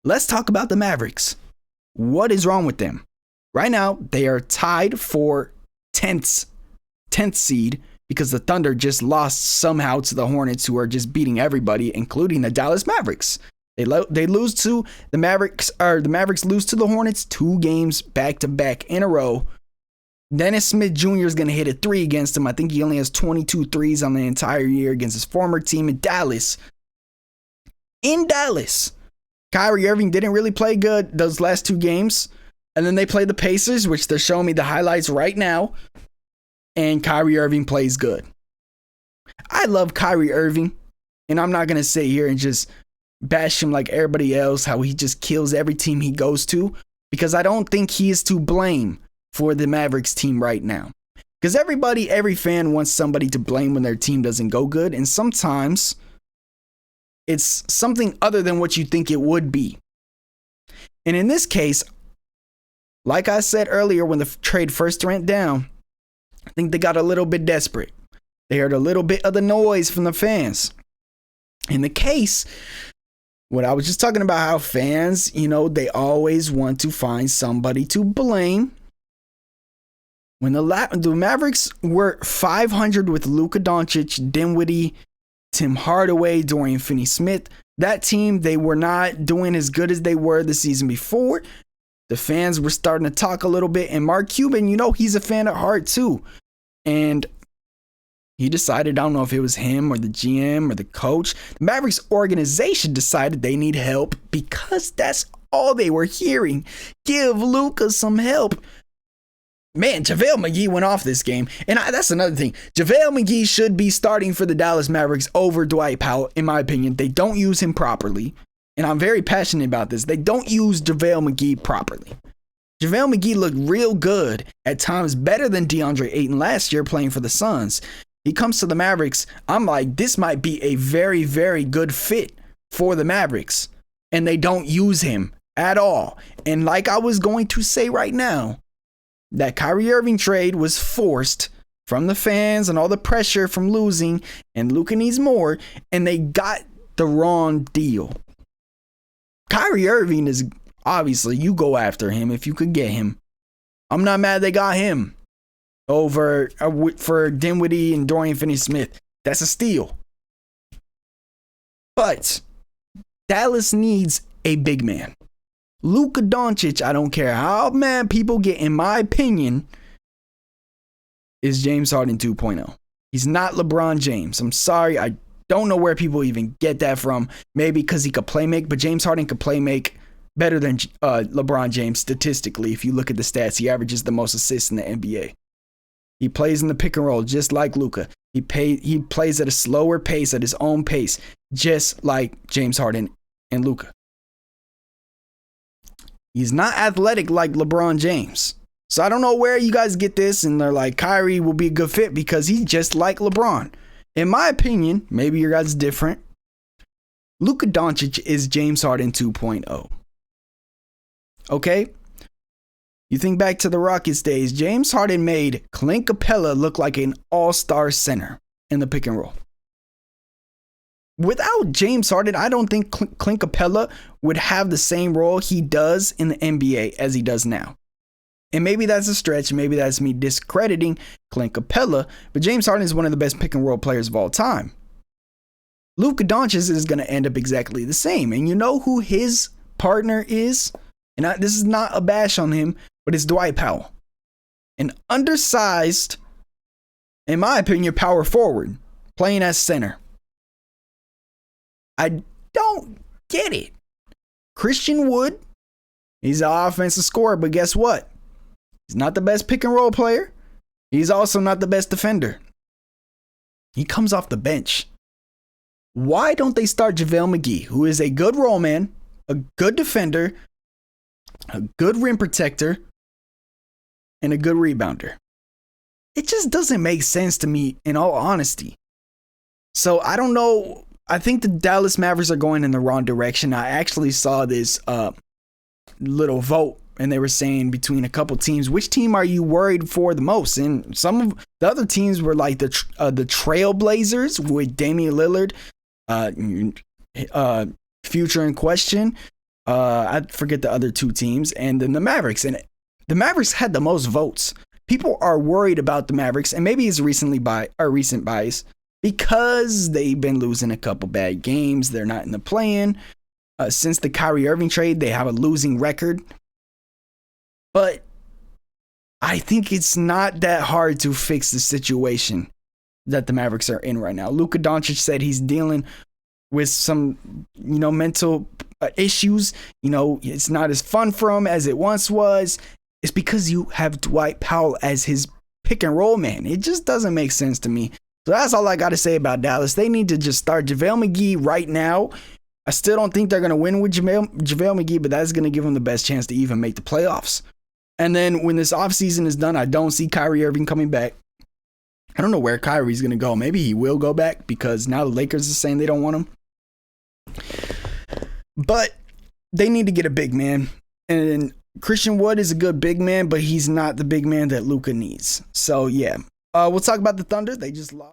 let's talk about the Mavericks. What is wrong with them? Right now, they are tied for 10th seed because the Thunder just lost somehow to the Hornets, who are just beating everybody, including the Dallas Mavericks. They lose to the Mavericks, or the Mavericks lose to the Hornets 2 games back to back in a row. Dennis Smith Jr. is going to hit a 3 against him. I think he only has 22 threes on the entire year against his former team in Dallas. Kyrie Irving didn't really play good those last 2 games. And then they play the Pacers, which they're showing me the highlights right now. And Kyrie Irving plays good. I love Kyrie Irving. And I'm not going to sit here and just bash him like everybody else, how he just kills every team he goes to. Because I don't think he is to blame for the Mavericks team right now. Because every fan wants somebody to blame when their team doesn't go good. And sometimes it's something other than what you think it would be. And in this case, like I said earlier when the trade first went down, I think they got a little bit desperate. They heard a little bit of the noise from the fans. In the case, what I was just talking about, how fans, they always want to find somebody to blame. When the Mavericks were 500 with Luka Doncic, Dinwiddie, Tim Hardaway, Dorian Finney-Smith, that team, they were not doing as good as they were the season before. The fans were starting to talk a little bit. And Mark Cuban, he's a fan at heart too. And he decided, I don't know if it was him or the GM or the coach, the Mavericks organization decided they need help because that's all they were hearing. Give Luka some help. Man, JaVale McGee went off this game. And that's another thing. JaVale McGee should be starting for the Dallas Mavericks over Dwight Powell, in my opinion. They don't use him properly. And I'm very passionate about this. They don't use JaVale McGee properly. JaVale McGee looked real good, at times better than DeAndre Ayton last year playing for the Suns. He comes to the Mavericks. I'm like, this might be a very, very good fit for the Mavericks. And they don't use him at all. And like I was going to say right now, that Kyrie Irving trade was forced from the fans and all the pressure from losing, and Luka needs more, and they got the wrong deal. Kyrie Irving is obviously, you go after him if you could get him. I'm not mad they got him over for Dinwiddie and Dorian Finney-Smith. That's a steal. But Dallas needs a big man. Luka Doncic, I don't care how mad people get, in my opinion, is James Harden 2.0. He's not LeBron James. I'm sorry. I don't know where people even get that from. Maybe because he could play make, but James Harden could play make better than LeBron James statistically. If you look at the stats, he averages the most assists in the NBA. He plays in the pick and roll just like Luka. He plays at a slower pace, at his own pace, just like James Harden and Luka. He's not athletic like LeBron James. So I don't know where you guys get this, and they're like, Kyrie will be a good fit because he's just like LeBron. In my opinion, maybe your guys' different. Luka Doncic is James Harden 2.0. Okay? You think back to the Rockets days, James Harden made Clint Capella look like an all-star center in the pick and roll. Without James Harden, I don't think Clint Capella would have the same role he does in the NBA as he does now. And maybe that's a stretch. Maybe that's me discrediting Clint Capella. But James Harden is one of the best pick and roll players of all time. Luka Doncic is going to end up exactly the same. And you know who his partner is? And this is not a bash on him, but it's Dwight Powell. An undersized, in my opinion, power forward playing as center. I don't get it. Christian Wood, he's an offensive scorer, but guess what? He's not the best pick and roll player. He's also not the best defender. He comes off the bench. Why don't they start JaVale McGee, who is a good roll man, a good defender, a good rim protector, and a good rebounder? It just doesn't make sense to me, in all honesty. So I don't know. I think the Dallas Mavericks are going in the wrong direction. I actually saw this little vote, and they were saying between a couple teams, which team are you worried for the most? And some of the other teams were like the Trailblazers with Damian Lillard, future in question. I forget the other two teams, and then the Mavericks. And the Mavericks had the most votes. People are worried about the Mavericks, and maybe it's recent bias because they've been losing a couple bad games. They're not in the play-in. Since the Kyrie Irving trade, they have a losing record. But I think it's not that hard to fix the situation that the Mavericks are in right now. Luka Doncic said he's dealing with some, mental issues. It's not as fun for him as it once was. It's because you have Dwight Powell as his pick and roll man. It just doesn't make sense to me. So that's all I got to say about Dallas. They need to just start JaVale McGee right now. I still don't think they're going to win with JaVale McGee, but that's going to give them the best chance to even make the playoffs. And then when this offseason is done, I don't see Kyrie Irving coming back. I don't know where Kyrie's going to go. Maybe he will go back because now the Lakers are saying they don't want him. But they need to get a big man. And Christian Wood is a good big man, but he's not the big man that Luka needs. So, yeah. We'll talk about the Thunder. They just lost.